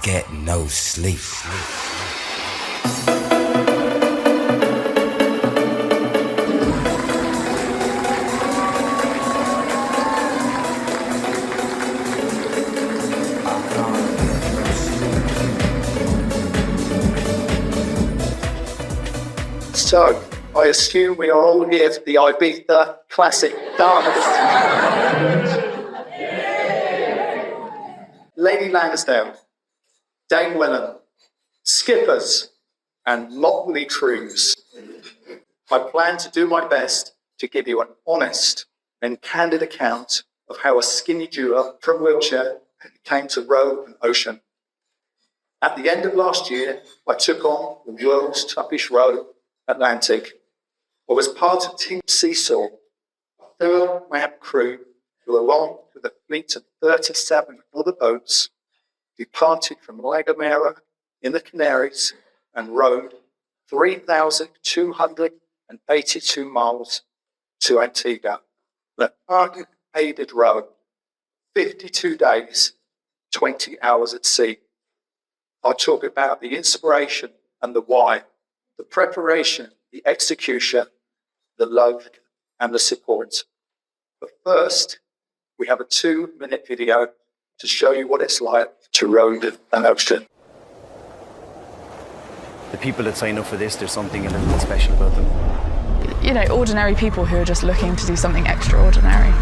get no sleep. So, I assume we are all here for the Ibiza Classic dance. Lady Lansdowne, Dame Welland, skippers, and motley crews. I plan to do my best to give you an honest and candid account of how a skinny duo from Wiltshire came to row an ocean. At the end of last year, I took on the world's toughest row, Atlantic. I was part of Team Seasoar, a third-man crew who, along with a fleet of 37 other boats, departed from La Gomera in the Canaries and rowed 3,282 miles to Antigua. The unaided row, 52 days, 20 hours at sea. I talk about the inspiration and the why, the preparation, the execution, the love, and the support. But first, we have a 2-minute video to show you what it's like to row an ocean. The people that sign up for this, there's something a little bit special about them. You know, ordinary people who are just looking to do something extraordinary.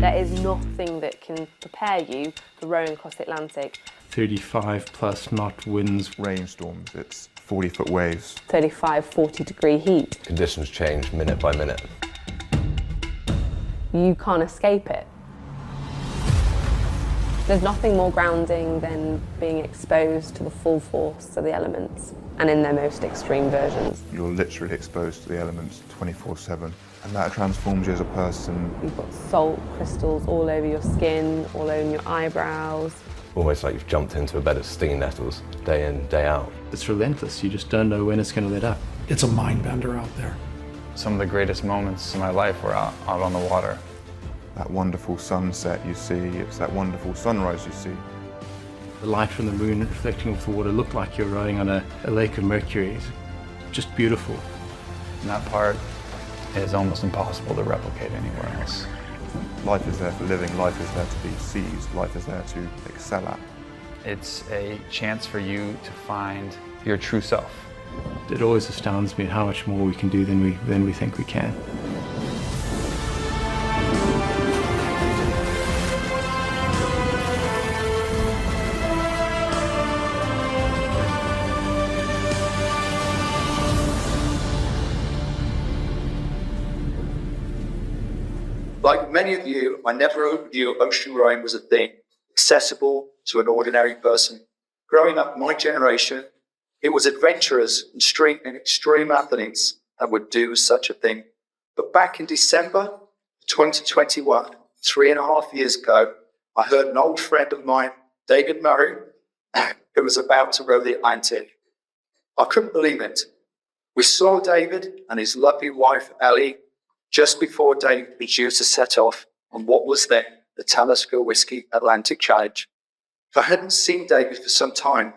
There is nothing that can prepare you for rowing across the Atlantic. 35 plus knot winds. Rainstorms, it's 40-foot waves. 35, 40-degree heat. Conditions change minute by minute. You can't escape it. There's nothing more grounding than being exposed to the full force of the elements, and in their most extreme versions. You're literally exposed to the elements 24/7, and that transforms you as a person. You've got salt crystals all over your skin, all over your eyebrows. Almost like you've jumped into a bed of stinging nettles, day in, day out. It's relentless. You just don't know when it's going to let up. It's a mind bender out there. Some of the greatest moments in my life were out on the water. That wonderful sunset you see, it's that wonderful sunrise you see. The light from the moon reflecting off the water looked like you're rowing on a lake of Mercury. It's just beautiful. And that part is almost impossible to replicate anywhere else. Life is there for living, life is there to be seized, life is there to excel at. It's a chance for you to find your true self. It always astounds me at how much more we can do than we think we can. Like many of you, I never knew ocean rowing was a thing, accessible to an ordinary person. Growing up my generation, it was adventurers and extreme athletes that would do such a thing. But back in December 2021, 3.5 years ago, I heard an old friend of mine, David Murray, who was about to row the Atlantic. I couldn't believe it. We saw David and his lovely wife, Ellie, just before David was due to set off on what was then the Talisker Whiskey Atlantic Challenge. I hadn't seen David for some time.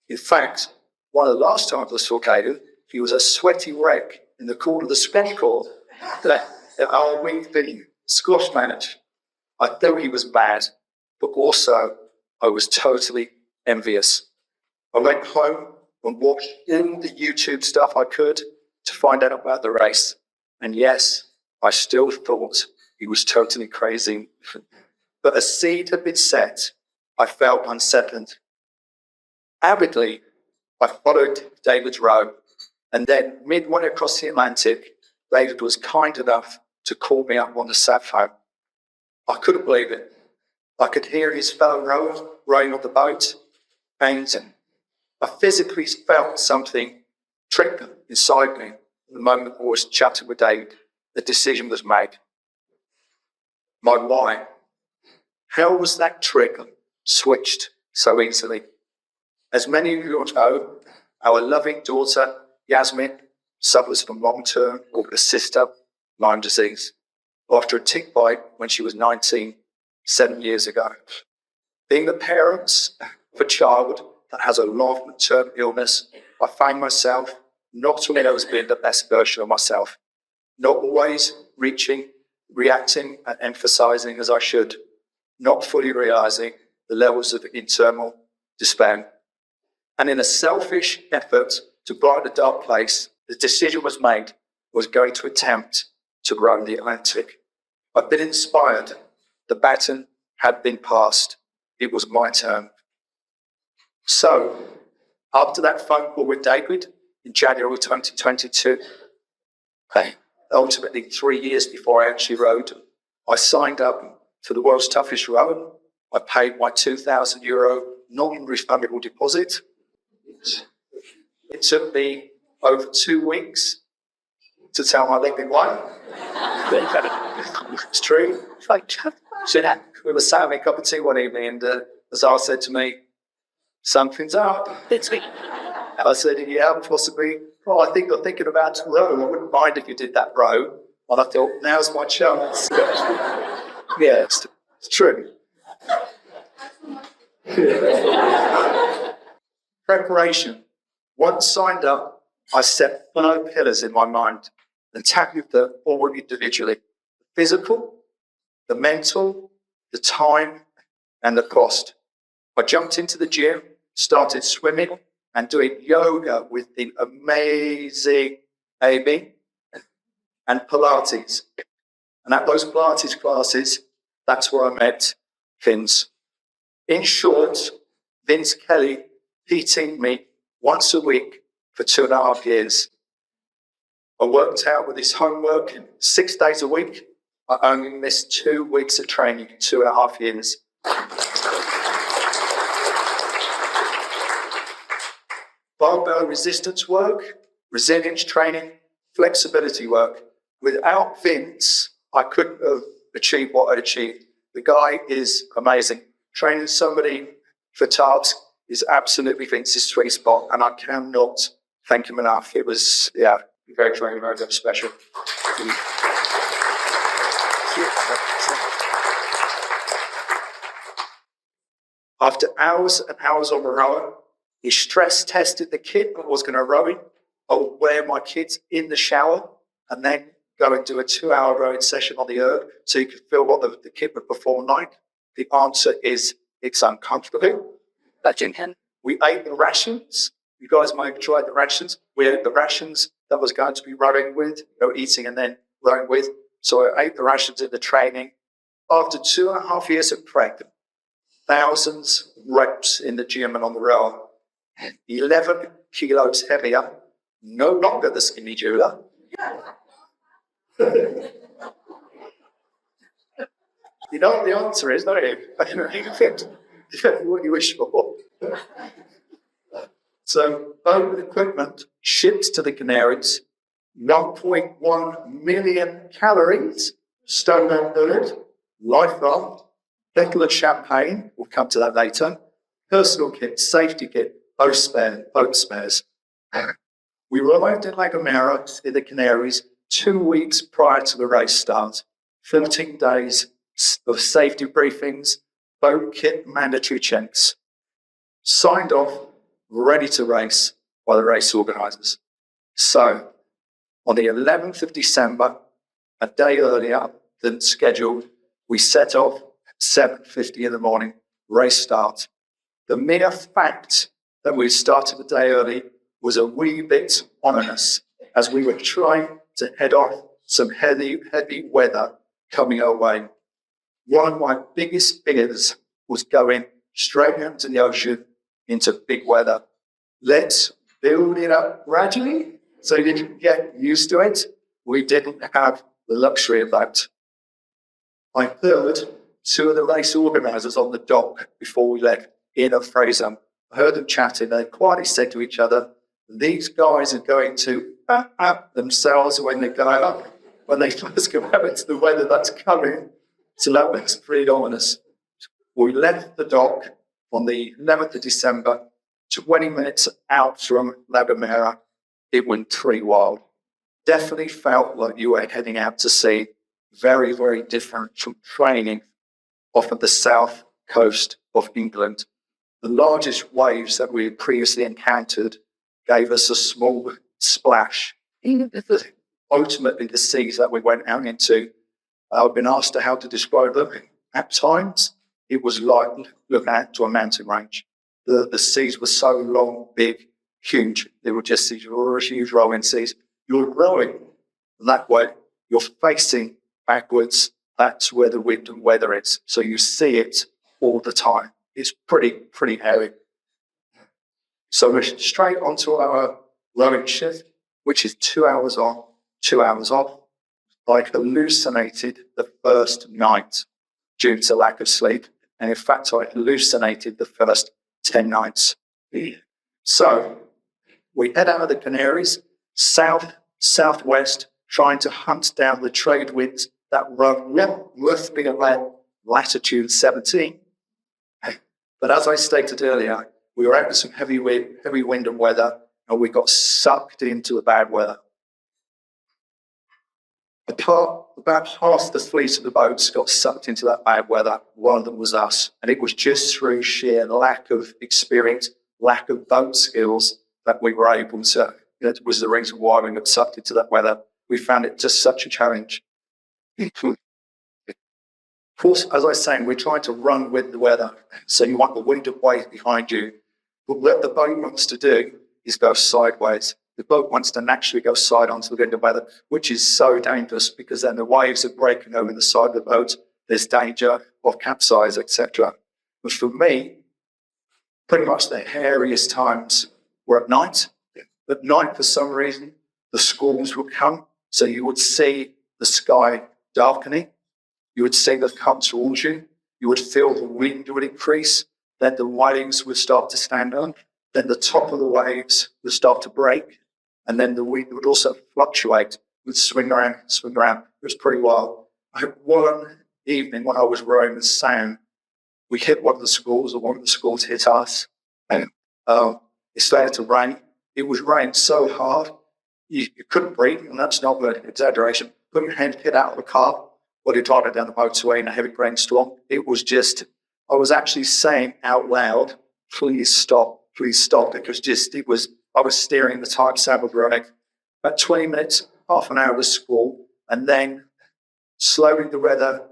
In fact, one of the last times I saw David, he was a sweaty wreck in the corner of the Spanish court that our wing squash match. I thought he was bad, but also I was totally envious. I went home and watched all the YouTube stuff I could to find out about the race. And yes, I still thought he was totally crazy. But a seed had been set. I felt unsettled. Avidly, I followed David's row, and then midway across the Atlantic, David was kind enough to call me up on the sat phone. I couldn't believe it. I could hear his fellow rowers rowing on the boat, and I physically felt something trickle inside me. The moment I was chatting with David, the decision was made. My why. How was that trigger switched so easily? As many of you know, our loving daughter, Yasmin, suffers from long-term or persistent Lyme disease after a tick bite when she was 19, 7 years ago. Being the parents of a child that has a long-term illness, I find myself not always being the best version of myself, not always reacting and emphasising as I should, not fully realising the levels of internal despair. And in a selfish effort to brighten a dark place, the decision was made was going to attempt to roam the Atlantic. I've been inspired. The baton had been passed. It was my turn. So, after that phone call with David in January 2022, ultimately 3 years before I actually rode, I signed up for the world's toughest rower. I paid my €2,000 non-refundable deposit. It took me over 2 weeks to tell my leg why. It's true. We were sat having a cup of tea one evening, and Azar said to me, "Something's up." I said, "Yeah, possibly. Oh, I think you're thinking about row. I wouldn't mind if you did that row." And I thought, now's my chance. Yeah, it's true. Preparation. Once signed up, I set 5 pillars in my mind and tackled them all individually. The physical, the mental, the time, and the cost. I jumped into the gym, started swimming and doing yoga with the amazing Amy, and Pilates. And at those Pilates classes, that's where I met Vince. In short, Vince Kelly beating me once a week for 2.5 years. I worked out with his homework 6 days a week. I only missed 2 weeks of training in 2.5 years. Barbell resistance work, resilience training, flexibility work. Without Vince, I couldn't have achieved what I achieved. The guy is amazing. Training somebody for tasks is absolutely Vince's sweet spot, and I cannot thank him enough. It was, very, very, very special. After hours and hours on the rower, he stress tested the kit that was going to row in. I would wear my kids in the shower and then go and do a 2-hour rowing session on the erg so you could feel what the kit would perform like. The answer is it's uncomfortable. We ate the rations. You guys might have tried the rations. We ate the rations that was going to be rowing with, eating and then rowing with. So I ate the rations in the training. After 2.5 years of prep, thousands of reps in the gym and on the rower, 11 kilos heavier, no longer the skinny jeweler. You know what the answer is, don't you? Depends what you wish for. So, Bowood equipment shipped to the Canaries, 1.1 million calories, stone and bullet, life raft, bottle of champagne, we'll come to that later, personal kit, safety kit, boat spares. We arrived in La Gomera in the Canaries 2 weeks prior to the race start. 13 days of safety briefings, boat kit mandatory checks. Signed off, ready to race by the race organisers. So, on the 11th of December, a day earlier than scheduled, we set off at 7:50 in the morning, race start. The mere fact that we started a day early was a wee bit ominous as we were trying to head off some heavy weather coming our way. One of my biggest fears was going straight into the ocean into big weather. Let's build it up gradually so you can get used to it. We didn't have the luxury of that. I heard 2 of the race organisers on the dock before we left, Ian and Fraser. I heard them chatting. They quietly said to each other, these guys are going to themselves when they go up, when they first go out into the weather that's coming. So that was pretty ominous. We left the dock on the 11th of December, 20 minutes out from La Gomera. It went pretty wild. Definitely felt like you were heading out to sea. Very, very different from training off of the south coast of England. The largest waves that we had previously encountered gave us a small splash. Ultimately, the seas that we went out into, I've been asked how to describe them. At times, it was like looking out to a mountain range. The seas were so long, big, huge. They were just these huge rolling seas. You're rowing that way. You're facing backwards. That's where the wind and weather is. So you see it all the time. It's pretty hairy. So we're straight onto our rowing shift, which is 2 hours on, 2 hours off. I hallucinated the first night due to lack of sleep. And in fact, I hallucinated the first 10 nights. So we head out of the Canaries, southwest, trying to hunt down the trade winds that run roughly around latitude 17. But as I stated earlier, we were out with some heavy wind and weather, and we got sucked into the bad weather. About half the fleet of the boats got sucked into that bad weather. One of them was us. And it was just through sheer lack of experience, lack of boat skills that we were able to. That was the reason why we got sucked into that weather. We found it just such a challenge. Of course, as I was saying, we're trying to run with the weather. So you want the wind and wave behind you. But what the boat wants to do is go sideways. The boat wants to naturally go side onto the wind and weather, which is so dangerous because then the waves are breaking over the side of the boat. There's danger of capsize, etc. But for me, pretty much the hairiest times were at night. At night, for some reason, the squalls would come. So you would see the sky darkening. You would see them come towards you. You would feel the wind would increase. Then the waves would start to stand up. Then the top of the waves would start to break. And then the wind would also fluctuate, would swing around. It was pretty wild. One evening when I was rowing the Sound, we hit one of the squalls, or one of the squalls hit us. And it started to rain. It was raining so hard, you couldn't breathe, and that's not an exaggeration. Put your hand hit out of the car, or you're driving down the motorway in a heavy rainstorm. It was just, I was actually saying out loud, please stop, because I was steering the time saddle running. About 20 minutes, half an hour was squall, and then slowly the weather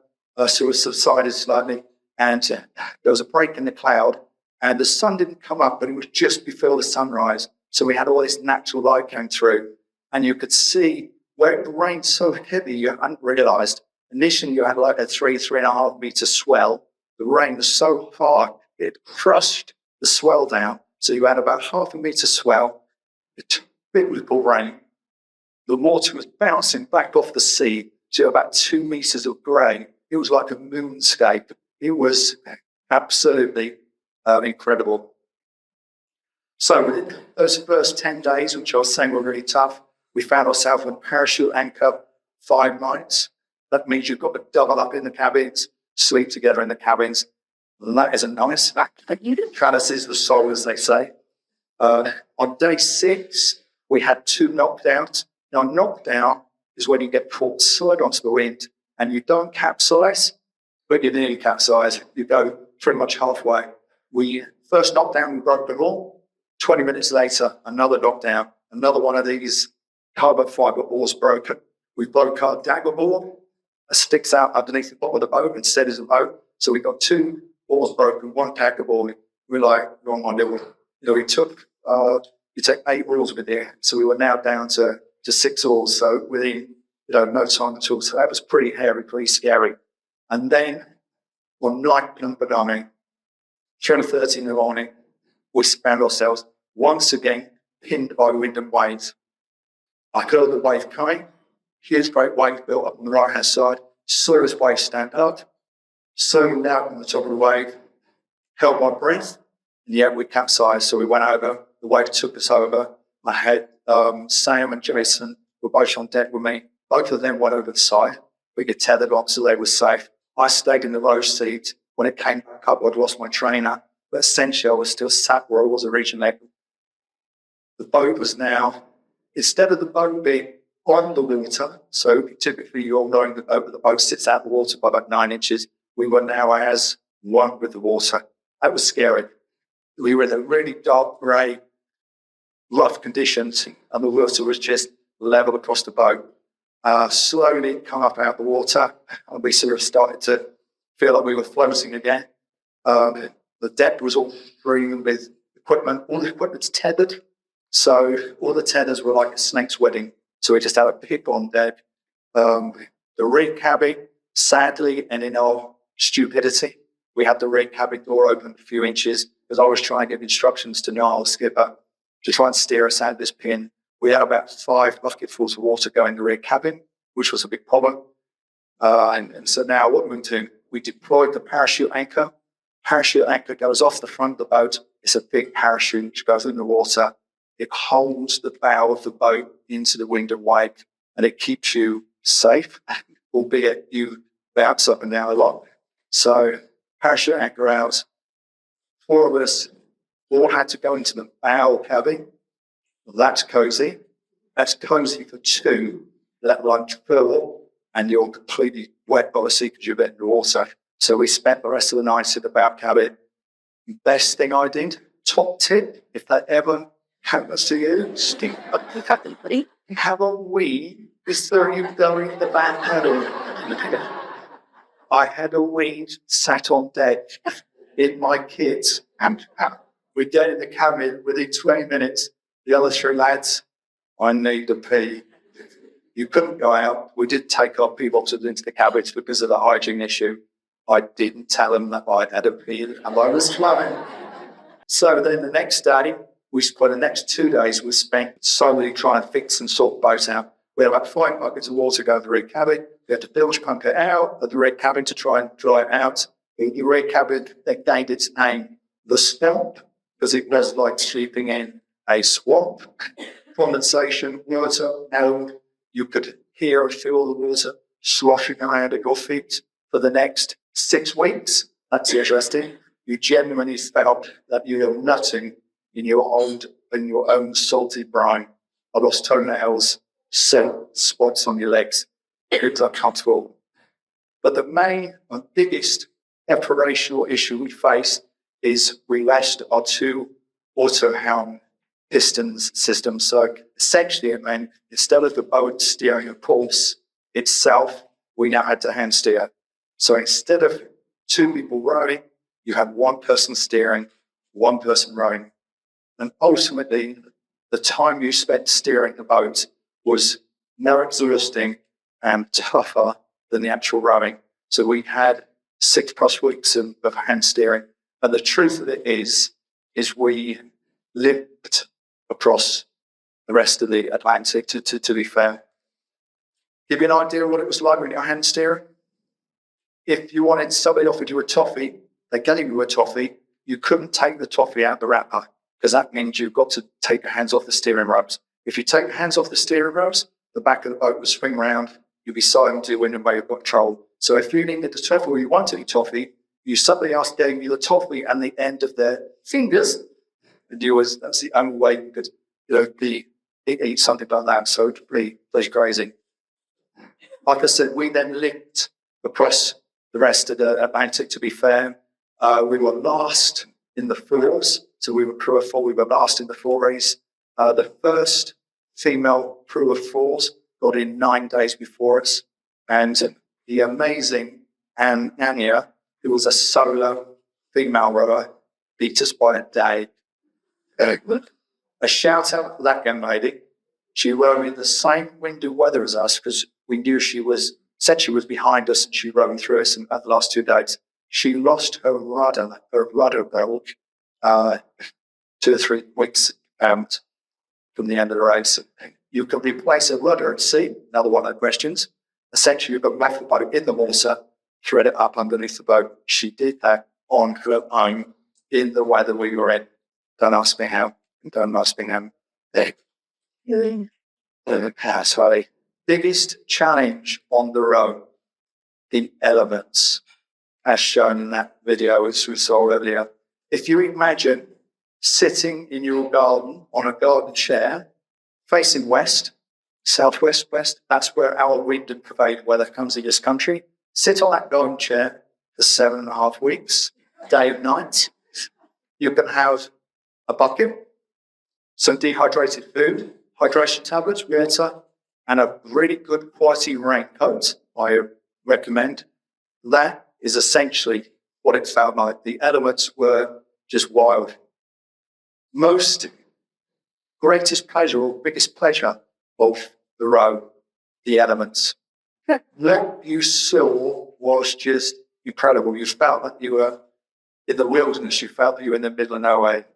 sort of subsided slightly, and there was a break in the cloud, and the sun didn't come up, but it was just before the sunrise. So we had all this natural light going through, and you could see where it rained so heavy you hadn't realised. Initially, you had like a 3.5 metre swell. The rain was so hard, it crushed the swell down. So you had about 0.5 metre swell, biblical rain. The water was bouncing back off the sea to about 2 metres of grey. It was like a moonscape. It was absolutely incredible. So within those first 10 days, which I was saying were really tough, we found ourselves on parachute anchor 5 nights. That means you've got to double up in the cabins, sleep together in the cabins. And that isn't nice. Kind of sees the soul, as they say. On day 6, we had 2 knockdowns. Now, knockdown is when you get caught side onto the wind and you don't capsize, but you nearly capsize. You go pretty much halfway. First knockdown, we broke the wall. 20 minutes later, another knockdown. Another one of these carbon fibre oars broken. We broke our dagger board. It sticks out underneath the bottom of the boat instead of the boat. So we got 2 oars broken, 1 dagger board. We're like, wrong on level. We took, you take 8 oars with you. So we were now down to 6 oars. So within, no time at all. So that was pretty hairy, pretty scary. And then on night number 9, 10:30 in the morning, we found ourselves once again pinned by wind and waves. I heard the wave coming. Huge great wave built up on the right-hand side. Saw this wave stand up. Zoomed out on the top of the wave. Held my breath. And yet we capsized. So we went over. The wave took us over. I had Sam and Jason were both on deck with me. Both of them went over the side. We got tethered on so they were safe. I stayed in the row seat When it came back up, I'd lost my trainer, but essentially I was still sat where I was originally. The boat was now, instead of the boat being on the water, so typically you're knowing that the boat sits out of the water by about 9 inches, we were now as one with the water. That was scary. We were in a really dark grey, rough conditions, and the water was just level across the boat. Slowly come up out of the water, and we sort of started to feel like we were floating again. The deck was all green with equipment. All the equipment's tethered, so all the tethers were like a snake's wedding. So we just had a pip on deck. The rig cabin, sadly, and in our stupidity, we had the rig cabin door open a few inches because I was trying to give instructions to Niall, skipper, to try and steer us out of this pin. We had about 5 bucketfuls of water going in the rig cabin, which was a big problem. And so now what we're doing, we deployed the parachute anchor. Parachute anchor goes off the front of the boat. It's a big parachute which goes in the water. It holds the bow of the boat into the wind and wake, and it keeps you safe, albeit you bounce up and down a lot. So parachute anchor out. 4 of us all had to go into the bow cabin. That's cozy. That's cozy for 2, let alone 4, and you're completely wet, obviously, because you're in the water. So we spent the rest of the night in the bow cabin. Best thing I did, top tip, if that ever happens to you, stink buddy, have a wee before you go in the back cabin. I had a wee sat on deck in my kit, and we get in the cabin within 20 minutes. The other 3 lads, I need a pee. You couldn't go out. We did take our pee bottles into the cabins because of the hygiene issue. I didn't tell them that I had a pee and I was flowing. So then the next day, for the next 2 days, we spent solely trying to fix and sort the boat out. We had about 5 buckets of water going to the rig cabin. We had to bilge pump it out of the rig cabin to try and dry it out. The rig cabin that gained its name, the swamp, because it was like sleeping in a swamp. Condensation, water, and you could hear and feel the water sloshing around at your feet for the next 6 weeks. That's interesting. You genuinely felt that you were nutting in your own salty brine. I lost toenails, spots on your legs. It was uncomfortable. But the main and biggest operational issue we faced is we lost our 2 auto helm pistons system. So essentially it meant instead of the boat steering a course itself, we now had to hand steer. So instead of 2 people rowing, you had 1 person steering, 1 person rowing. And ultimately, the time you spent steering the boat was more exhausting and tougher than the actual rowing. So we had 6+ weeks of hand steering. And the truth of it is we limped across the rest of the Atlantic, to be fair. Give you an idea of what it was like when you're hand steering? If you wanted, somebody offered you a toffee, they gave you a toffee, you couldn't take the toffee out of the wrapper, because that means you've got to take your hands off the steering ropes. If you take your hands off the steering ropes, the back of the boat will swing round, you'll be silent to when you've got control. So if you needed the toffee or you wanted a toffee, somebody else gave you the toffee and the end of their fingers, and that's the only way you could eat something like that. So it's pretty crazy. Like I said, we then linked across the rest of the Atlantic, to be fair. We were last in the fours, so we were crew of 4, we were last in the 4As. The first female crew of 4s got in 9 days before us, and the amazing Anya, who was a solo female rower, beat us by a day. A shout out for that young lady. She rowed in the same wind and weather as us because we knew she was behind us and she rowed through us at the last 2 days. She lost her rudder belt 2 or 3 weeks out from the end of the race. You can replace a rudder at sea, another one of the questions. Essentially, you've got left the boat in the water, thread it up underneath the boat. She did that on her own in the weather we were in. Don't ask me how. Don't ask me how. Sorry. Biggest challenge on the road, the elements. as shown in that video, as we saw earlier. If you imagine sitting in your garden on a garden chair, facing west, southwest, west, that's where our wind and prevailing weather comes in this country. Sit on that garden chair for 7.5 weeks, day and night. You can have a bucket, some dehydrated food, hydration tablets, water, and a really good quality raincoat, I recommend. That is essentially what it felt like. The elements were just wild. Most greatest pleasure or biggest pleasure of the row, the elements. What you saw was just incredible. You felt like you were in the wilderness. You felt that you were in the middle of nowhere.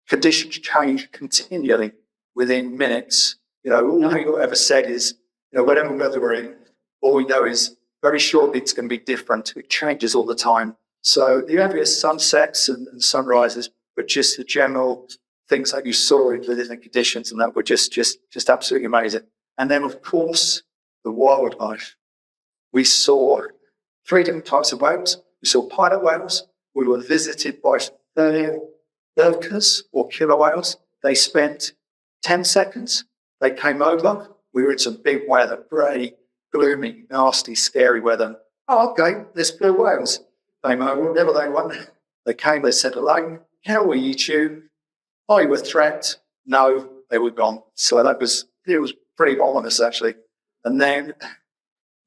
Conditions changed continually within minutes. All you ever said is, whatever weather we're in, all we know is very shortly it's going to be different. It changes all the time. So the obvious sunsets and sunrises, but just the general things that you saw in the conditions and that were just absolutely amazing. And then, of course, the wildlife. We saw 3 different types of whales. We saw pilot whales. We were visited by urcas or killer whales. They spent 10 seconds. They came over. We were in some big weather, grey, gloomy, nasty, scary weather. Oh, okay, there's blue whales. Came over, whatever they want. They came, they said hello. How will you chew? Are you a threat? No, they were gone. So it was pretty ominous, actually. And then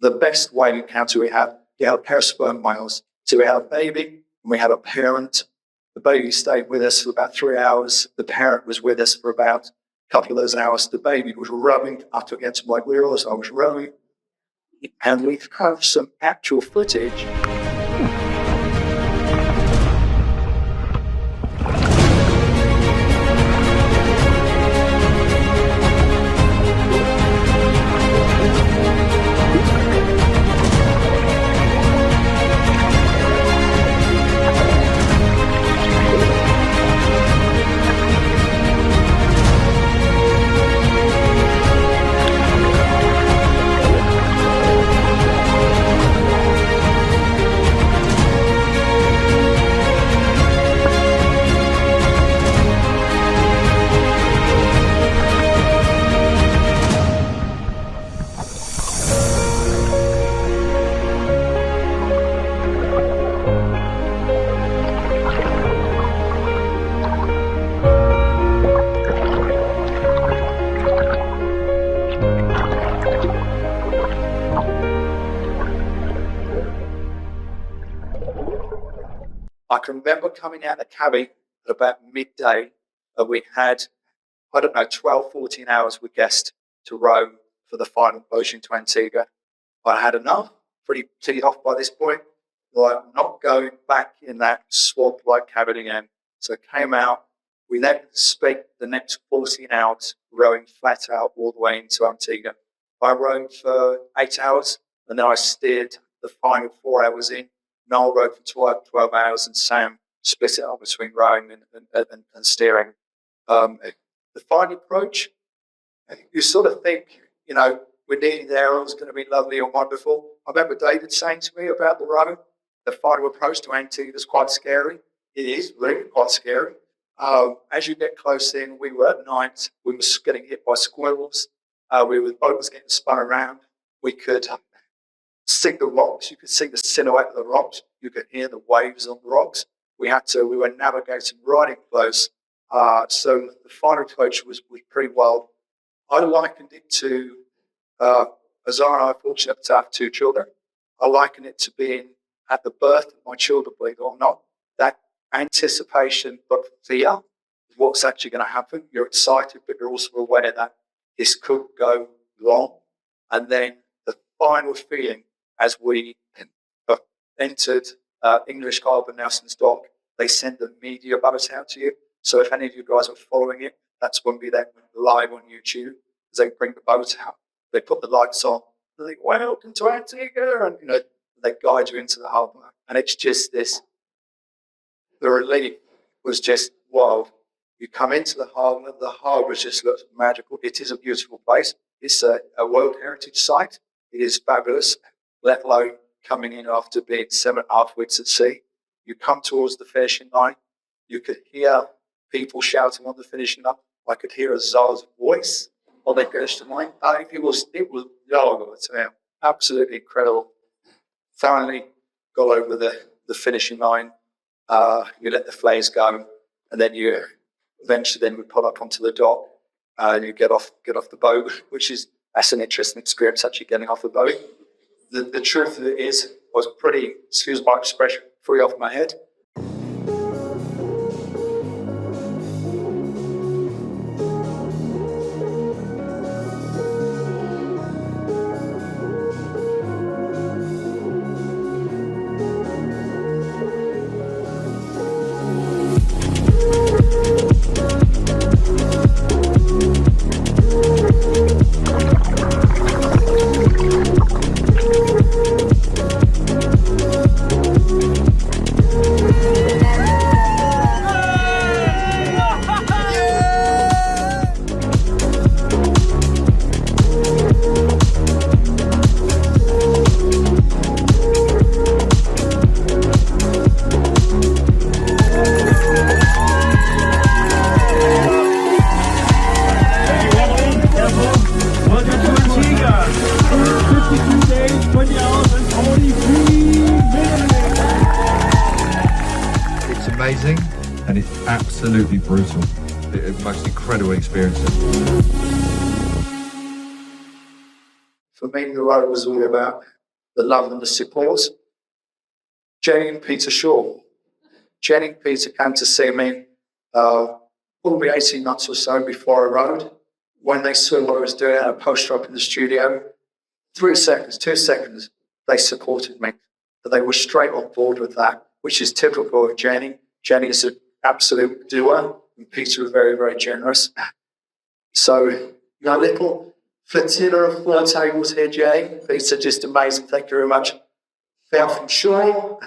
the best whale encounter we had a pair of sperm whales. So we had a baby and we had a parent. The baby stayed with us for about 3 hours. The parent was with us for about a couple of those hours. The baby was rubbing up against my wheels. I was rowing. And we have some actual footage. I can remember coming out of the cabin at about midday, and we had, 12, 14 hours with guests to row for the final motion to Antigua. I had enough, pretty teed off by this point, I'm not going back in that swamp-like cabin again. So I came out, we then spent the next 14 hours rowing flat out all the way into Antigua. I rowed for 8 hours, and then I steered the final 4 hours in. Noel rowed for 12 hours, and Sam split it up between rowing and steering. The final approach, you sort of think, we're nearly there, it was going to be lovely and wonderful. I remember David saying to me about the row, the final approach to Antigua is quite scary. It is really quite scary. As you get close in, we were at night, we were getting hit by squirrels, the boat was getting spun around. We could see the rocks, you could see the silhouette of the rocks, you could hear the waves on the rocks. We were navigating right in close. So the final approach was pretty wild. I likened it to, Azar and I are fortunate to have 2 children. I liken it to being at the birth of my children, believe it or not. That anticipation, but fear of what's actually going to happen. You're excited, but you're also aware that this could go wrong. And then the final feeling as we entered English Harbour, Nelson's Dock, they send the media boat out to you. So if any of you guys are following it, that's when we then went live on YouTube. They bring the boat out, they put the lights on, they think, welcome to Antigua, and they guide you into the harbour. And it's just this, the relief was just wild. You come into the harbour just looks magical. It is a beautiful place. It's a World Heritage Site. It is fabulous, let alone coming in after being 7.5 weeks at sea. You come towards the finishing line. You could hear people shouting on the finishing line. I could hear a Czar's voice while they finished the line. It was absolutely incredible. Finally got over the finishing line. You let the flares go, and then you eventually then would pull up onto the dock, and you get off the boat, that's an interesting experience, actually getting off the boat. The truth of it is, I was pretty, excuse my expression, free off my head. It's amazing and it's absolutely brutal. The most incredible experience. For me, the road was all about the love and the support. Jenny and Peter Shaw. Jenny and Peter came to see me probably 18 months or so before I rode. When they saw what I was doing, I had a poster up in the studio. 2 seconds, they supported me. But they were straight on board with that, which is typical of Jenny. Jenny is an absolute doer, and Peter was very, very generous. So, little flotilla of 4 tables here, Jay. Peter, just amazing. Thank you very much. Fair from shore,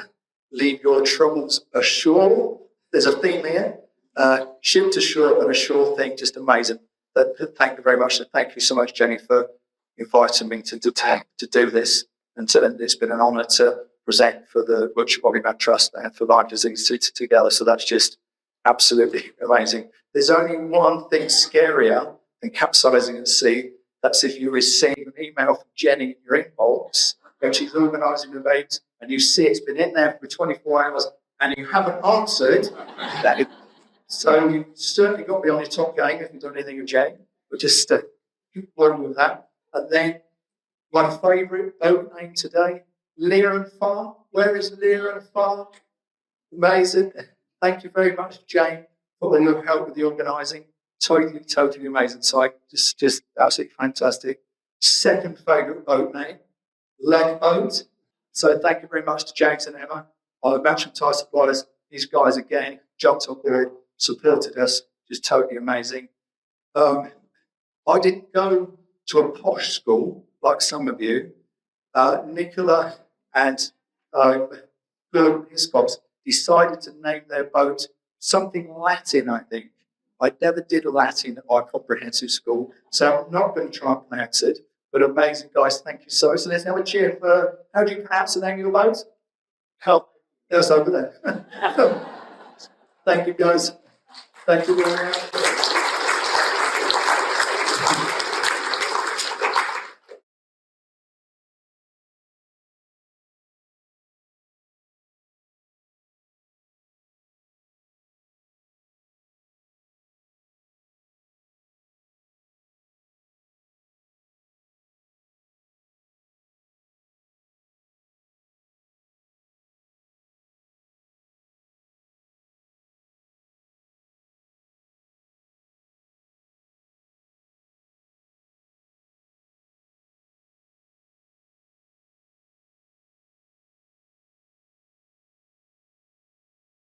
leave your troubles ashore. There's a theme here. Ship to shore and a shore thing, just amazing. Thank you very much. And thank you so much, Jenny, for inviting me to do this. And it's been an honour to present for the Wiltshire Body Mat Trust and for Lyme disease together. So that's just absolutely amazing. There's only one thing scarier than capsizing at sea. That's if you receive an email from Jenny in your inbox when she's organising the event and you see it's been in there for 24 hours and you haven't answered. So you've certainly got to be on your top game if you've done anything with Jenny. But just keep working with that. And then my favourite boat name today, Lear and Farr. Where is Lear and Farr? Amazing. Thank you very much, Jane, for all your help with the organising. Totally amazing site. Just absolutely fantastic. Second favourite boat name, Leg Boat. So thank you very much to James and Emma, our merchandise suppliers. These guys again jumped on board, supported us. Just totally amazing. I didn't go to a posh school like some of you. Nicola and his folks decided to name their boat something Latin, I think. I never did Latin at my comprehensive school, so I'm not going to try and pronounce it. But amazing, guys. Thank you so much. So let's have a cheer for, how do you pronounce the name of your boat? Help. There's over there. Thank you, guys. Thank you very much.